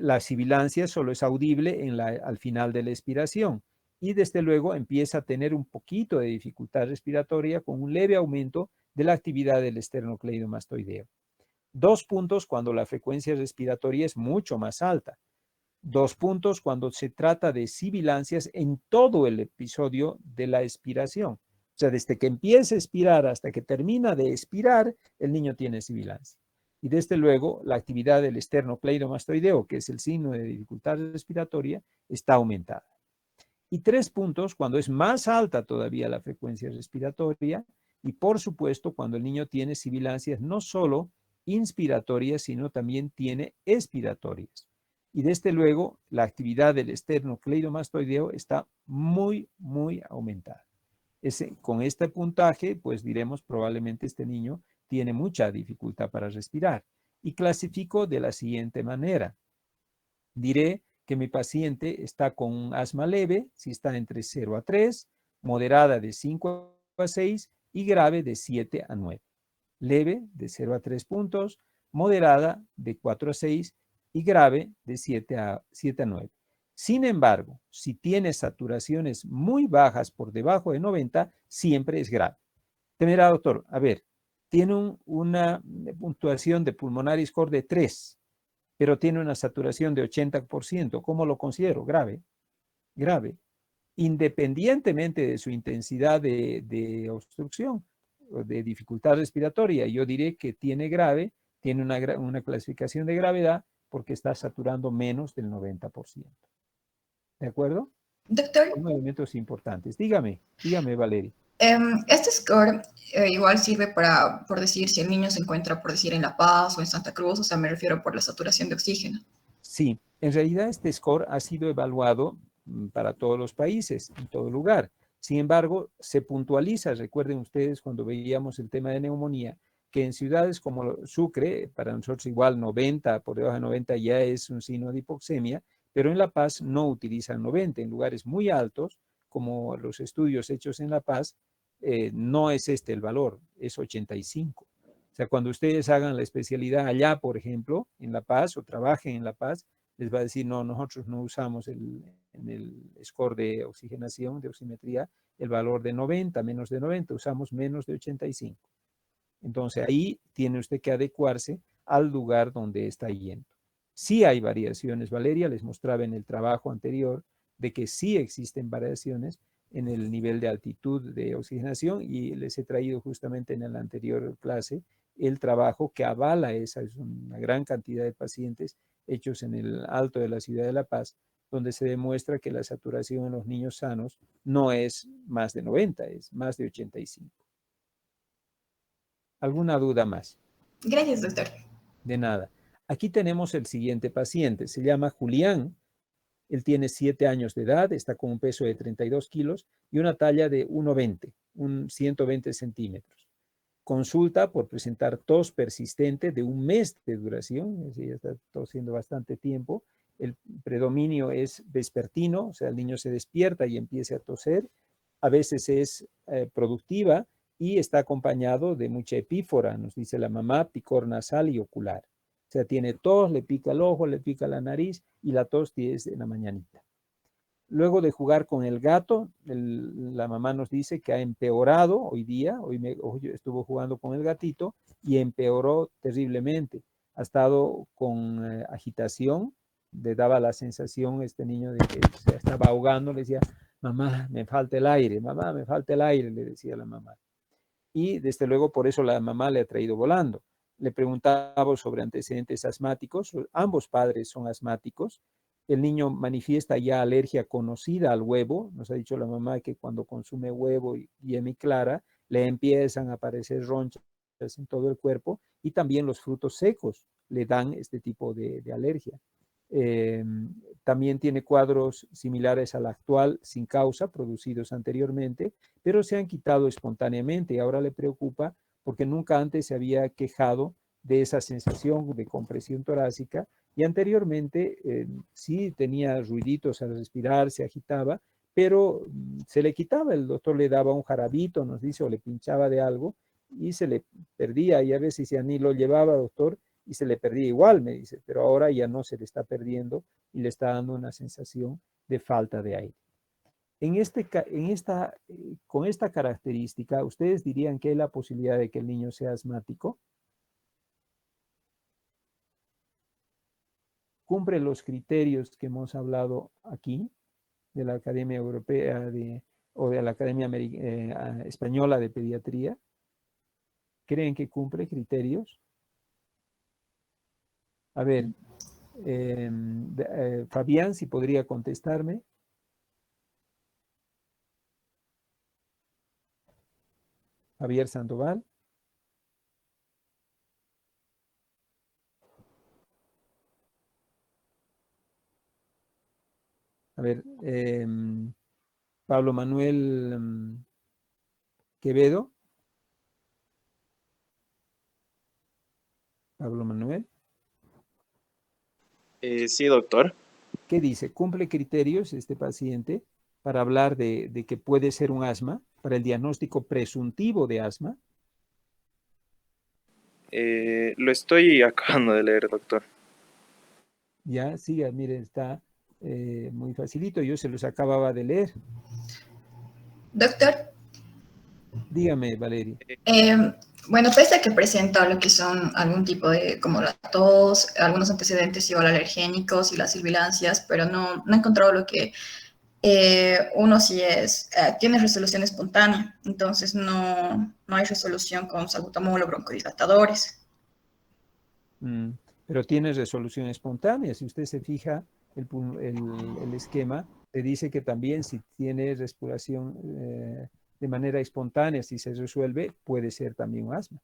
La sibilancia solo es audible al final de la expiración y desde luego empieza a tener un poquito de dificultad respiratoria con un leve aumento de la actividad del esternocleidomastoideo. 2 puntos cuando la frecuencia respiratoria es mucho más alta. 2 puntos cuando se trata de sibilancias en todo el episodio de la expiración. O sea, desde que empieza a expirar hasta que termina de expirar, el niño tiene sibilancia. Y desde luego, la actividad del esternocleidomastoideo, que es el signo de dificultad respiratoria, está aumentada. Y 3 puntos cuando es más alta todavía la frecuencia respiratoria y, por supuesto, cuando el niño tiene sibilancias no solo inspiratorias, sino también tiene expiratorias. Y desde luego, la actividad del esternocleidomastoideo está muy, muy aumentada. Con este puntaje, pues diremos probablemente este niño tiene mucha dificultad para respirar. Y clasifico de la siguiente manera. Diré que mi paciente está con un asma leve, si está entre 0 a 3, moderada de 5 a 6 y grave de 7 a 9. Leve de 0 a 3 puntos, moderada de 4 a 6 y grave de 7 a 9. Sin embargo, si tiene saturaciones muy bajas por debajo de 90, siempre es grave. Te mira, doctor, a ver, tiene una puntuación de pulmonary score de 3, pero tiene una saturación de 80%. ¿Cómo lo considero? Grave. Grave. Independientemente de su intensidad de obstrucción o de dificultad respiratoria, yo diré que tiene grave, tiene una clasificación de gravedad porque está saturando menos del 90%. ¿De acuerdo? Doctor. Son elementos importantes. Dígame, Valeria. Este score igual sirve por decir si el niño se encuentra, por decir, en La Paz o en Santa Cruz, o sea, me refiero por la saturación de oxígeno. Sí, en realidad este score ha sido evaluado para todos los países, en todo lugar. Sin embargo, se puntualiza, recuerden ustedes cuando veíamos el tema de neumonía, que en ciudades como Sucre, para nosotros igual 90, por debajo de 90 ya es un signo de hipoxemia, pero en La Paz no utilizan 90, en lugares muy altos, como los estudios hechos en La Paz, no es este el valor, es 85. O sea, cuando ustedes hagan la especialidad allá, por ejemplo, en La Paz, o trabajen en La Paz, les va a decir, no, nosotros no usamos en el score de oxigenación, de oximetría, el valor de 90, menos de 90, usamos menos de 85. Entonces, ahí tiene usted que adecuarse al lugar donde está yendo. Sí hay variaciones, Valeria, les mostraba en el trabajo anterior de que sí existen variaciones en el nivel de altitud de oxigenación y les he traído justamente en la anterior clase el trabajo que avala esa, es una gran cantidad de pacientes hechos en el alto de la ciudad de La Paz, donde se demuestra que la saturación en los niños sanos no es más de 90, es más de 85. ¿Alguna duda más? Gracias, doctor. De nada. Aquí tenemos el siguiente paciente, se llama Julián. Él tiene 7 años de edad, está con un peso de 32 kilos y una talla de 1,20, 120 centímetros. Consulta por presentar tos persistente de un mes de duración, es decir, ya está tosiendo bastante tiempo. El predominio es vespertino, o sea, el niño se despierta y empieza a toser. A veces es productiva y está acompañado de mucha epífora, nos dice la mamá, picor nasal y ocular. O sea, tiene tos, le pica el ojo, le pica la nariz y la tos es en la mañanita. Luego de jugar con el gato, la mamá nos dice que ha empeorado hoy día. Hoy estuvo jugando con el gatito y empeoró terriblemente. Ha estado con agitación, le daba la sensación este niño de que se estaba ahogando, le decía, mamá, me falta el aire, mamá, me falta el aire, le decía la mamá. Y desde luego por eso la mamá le ha traído volando. Le preguntaba sobre antecedentes asmáticos, ambos padres son asmáticos. El niño manifiesta ya alergia conocida al huevo. Nos ha dicho la mamá que cuando consume huevo y yema clara, le empiezan a aparecer ronchas en todo el cuerpo y también los frutos secos le dan este tipo de alergia. También tiene cuadros similares al actual sin causa, producidos anteriormente, pero se han quitado espontáneamente y ahora le preocupa porque nunca antes se había quejado de esa sensación de compresión torácica y anteriormente sí tenía ruiditos al respirar, se agitaba, pero se le quitaba, el doctor le daba un jarabito, nos dice, o le pinchaba de algo y se le perdía y a veces ya ni lo llevaba, doctor, y se le perdía igual, me dice, pero ahora ya no se le está perdiendo y le está dando una sensación de falta de aire. Con esta característica, ¿ustedes dirían que hay la posibilidad de que el niño sea asmático? ¿Cumple los criterios que hemos hablado aquí de la Academia Europea o de la Academia Española de Pediatría? ¿Creen que cumple criterios? A ver, Fabián, si podría contestarme. Javier Sandoval. A ver, Pablo Manuel Quevedo. Pablo Manuel. Sí, doctor. ¿Qué dice? ¿Cumple criterios este paciente para hablar de que puede ser un asma, para el diagnóstico presuntivo de asma? Lo estoy acabando de leer, doctor. Ya, sí, mire, está muy facilito. Yo se los acababa de leer. Doctor, Dígame, Valeria. bueno, pese a que presenta lo que son algún tipo de, como la tos, algunos antecedentes igual alergénicos y las sibilancias, pero no he encontrado lo que uno sí tiene resolución espontánea, entonces no hay resolución con salbutamol o broncodilatadores. Pero tiene resolución espontánea. Si usted se fija, el esquema le dice que también si tiene respiración de manera espontánea, si se resuelve, puede ser también un asma.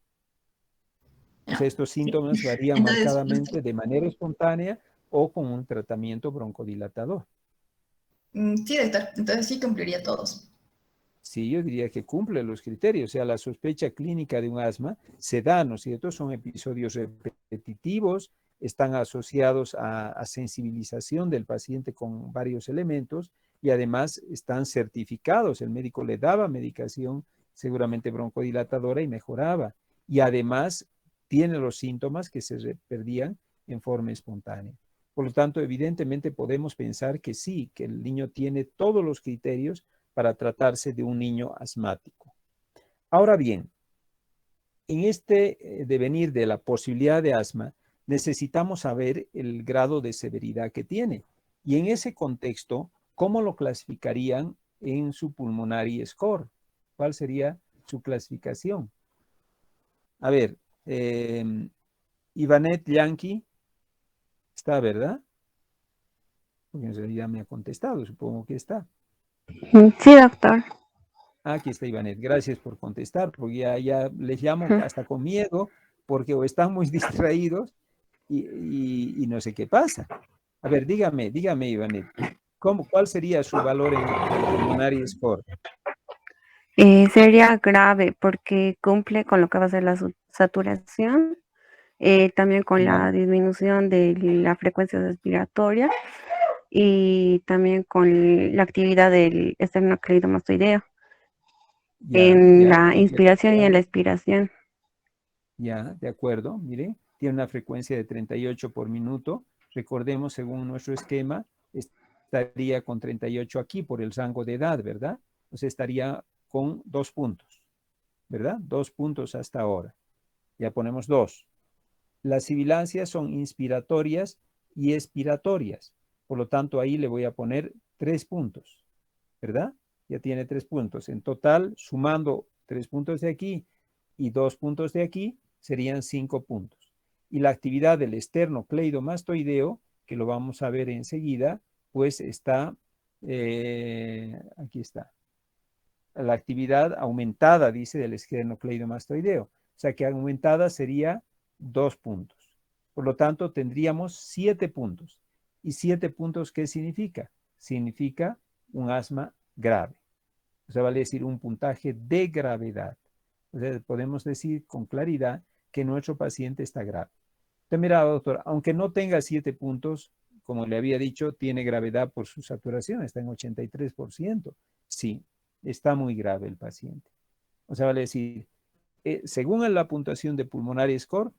O sea, estos síntomas varían marcadamente de manera espontánea o con un tratamiento broncodilatador. Sí, doctor, entonces sí cumpliría todos. Sí, yo diría que cumple los criterios. O sea, la sospecha clínica de un asma se da, ¿no es cierto? Son episodios repetitivos, están asociados a sensibilización del paciente con varios elementos y además están certificados. El médico le daba medicación seguramente broncodilatadora y mejoraba. Y además tiene los síntomas que se perdían en forma espontánea. Por lo tanto, evidentemente podemos pensar que sí, que el niño tiene todos los criterios para tratarse de un niño asmático. Ahora bien, en este devenir de la posibilidad de asma, necesitamos saber el grado de severidad que tiene. Y en ese contexto, ¿cómo lo clasificarían en su pulmonary score? ¿Cuál sería su clasificación? A ver, Ivanet Yankee está, ¿verdad? Porque en realidad me ha contestado, supongo que está. Sí, doctor. Aquí está Ivanet, gracias por contestar, porque ya les llamo hasta con miedo, porque o están muy distraídos y no sé qué pasa. A ver, dígame, Ivanet, ¿cuál sería su valor en el pulmonary score? Sería grave porque cumple con lo que va a ser la saturación, también con la disminución de la frecuencia respiratoria y también con la actividad del esternocleidomastoideo en la inspiración y en la expiración. Ya, de acuerdo, mire, tiene una frecuencia de 38 por minuto. Recordemos, según nuestro esquema, estaría con 38 aquí por el rango de edad, ¿verdad? Entonces estaría con 2 puntos, ¿verdad? 2 puntos hasta ahora. Ya ponemos 2. Las sibilancias son inspiratorias y expiratorias. Por lo tanto, ahí le voy a poner 3 puntos, ¿verdad? Ya tiene 3 puntos. En total, sumando 3 puntos de aquí y 2 puntos de aquí, serían 5 puntos. Y la actividad del esternocleidomastoideo, que lo vamos a ver enseguida, pues está, aquí está. La actividad aumentada, dice, del esternocleidomastoideo. O sea que aumentada sería 2 puntos. Por lo tanto, tendríamos 7 puntos. ¿Y 7 puntos qué significa? Significa un asma grave. O sea, vale decir un puntaje de gravedad. O sea, podemos decir con claridad que nuestro paciente está grave. Usted mira, doctor, aunque no tenga 7 puntos, como le había dicho, tiene gravedad por su saturación, está en 83%. Sí, está muy grave el paciente. O sea, vale decir, según la puntuación de Pulmonary Score,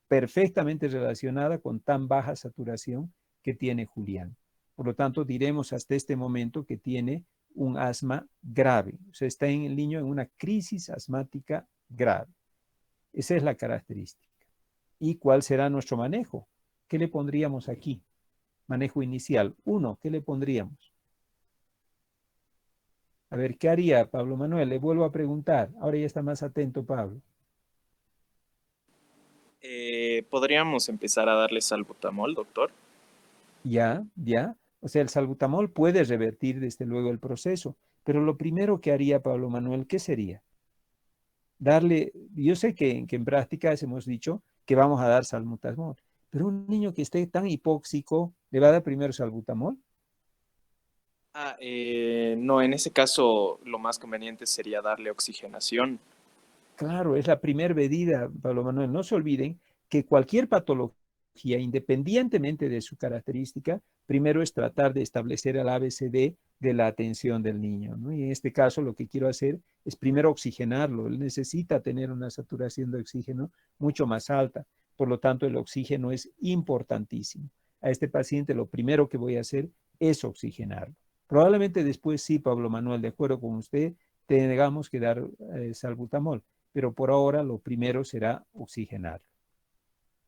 perfectamente relacionada con tan baja saturación que tiene Julián. Por lo tanto, diremos hasta este momento que tiene un asma grave. O sea, está en el niño en una crisis asmática grave. Esa es la característica. ¿Y cuál será nuestro manejo? ¿Qué le pondríamos aquí? Manejo inicial. 1, ¿qué le pondríamos? A ver, ¿qué haría Pablo Manuel? Le vuelvo a preguntar. Ahora ya está más atento Pablo. ¿Podríamos empezar a darle salbutamol, doctor? Ya. O sea, el salbutamol puede revertir desde luego el proceso, pero lo primero que haría Pablo Manuel, ¿qué sería? Darle, yo sé que en prácticas hemos dicho que vamos a dar salbutamol, pero un niño que esté tan hipóxico, ¿le va a dar primero salbutamol? No, en ese caso lo más conveniente sería darle oxigenación. Claro, es la primera medida, Pablo Manuel. No se olviden que cualquier patología, independientemente de su característica, primero es tratar de establecer el ABCD de la atención del niño, ¿no? Y en este caso lo que quiero hacer es primero oxigenarlo. Él necesita tener una saturación de oxígeno mucho más alta. Por lo tanto, el oxígeno es importantísimo. A este paciente lo primero que voy a hacer es oxigenarlo. Probablemente después sí, Pablo Manuel, de acuerdo con usted, tengamos que dar salbutamol, pero por ahora lo primero será oxigenar.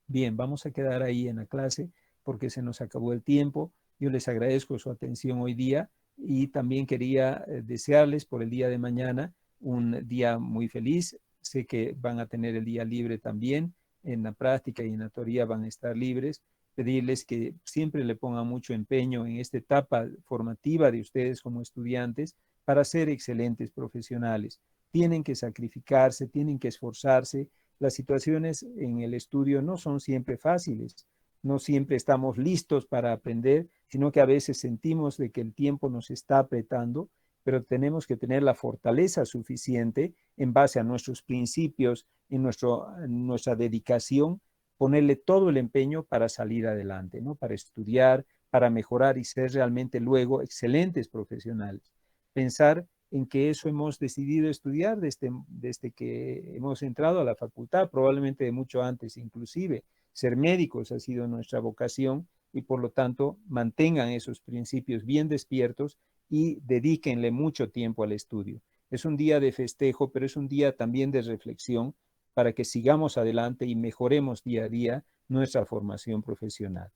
Bien, vamos a quedar ahí en la clase porque se nos acabó el tiempo. Yo les agradezco su atención hoy día y también quería desearles por el día de mañana un día muy feliz. Sé que van a tener el día libre también. En la práctica y en la teoría van a estar libres. Pedirles que siempre le pongan mucho empeño en esta etapa formativa de ustedes como estudiantes para ser excelentes profesionales. Tienen que sacrificarse, tienen que esforzarse. Las situaciones en el estudio no son siempre fáciles, no siempre estamos listos para aprender, sino que a veces sentimos de que el tiempo nos está apretando, pero tenemos que tener la fortaleza suficiente en base a nuestros principios, en nuestra dedicación, ponerle todo el empeño para salir adelante, ¿no? Para estudiar, para mejorar y ser realmente luego excelentes profesionales. Pensar en que eso hemos decidido estudiar desde que hemos entrado a la facultad, probablemente de mucho antes inclusive. Ser médicos ha sido nuestra vocación y por lo tanto mantengan esos principios bien despiertos y dedíquenle mucho tiempo al estudio. Es un día de festejo, pero es un día también de reflexión para que sigamos adelante y mejoremos día a día nuestra formación profesional.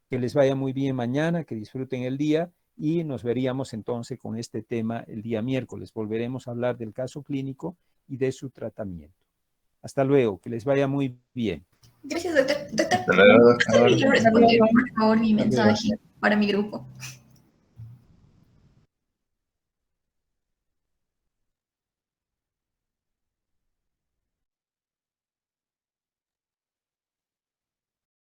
Que les vaya muy bien mañana, que disfruten el día y nos veríamos entonces con este tema el día miércoles. Volveremos a hablar del caso clínico y de su tratamiento. Hasta luego, que les vaya muy bien. Gracias, doctor. Hasta luego, doctor. ¿Puede responder, por favor, mi mensaje para mi grupo?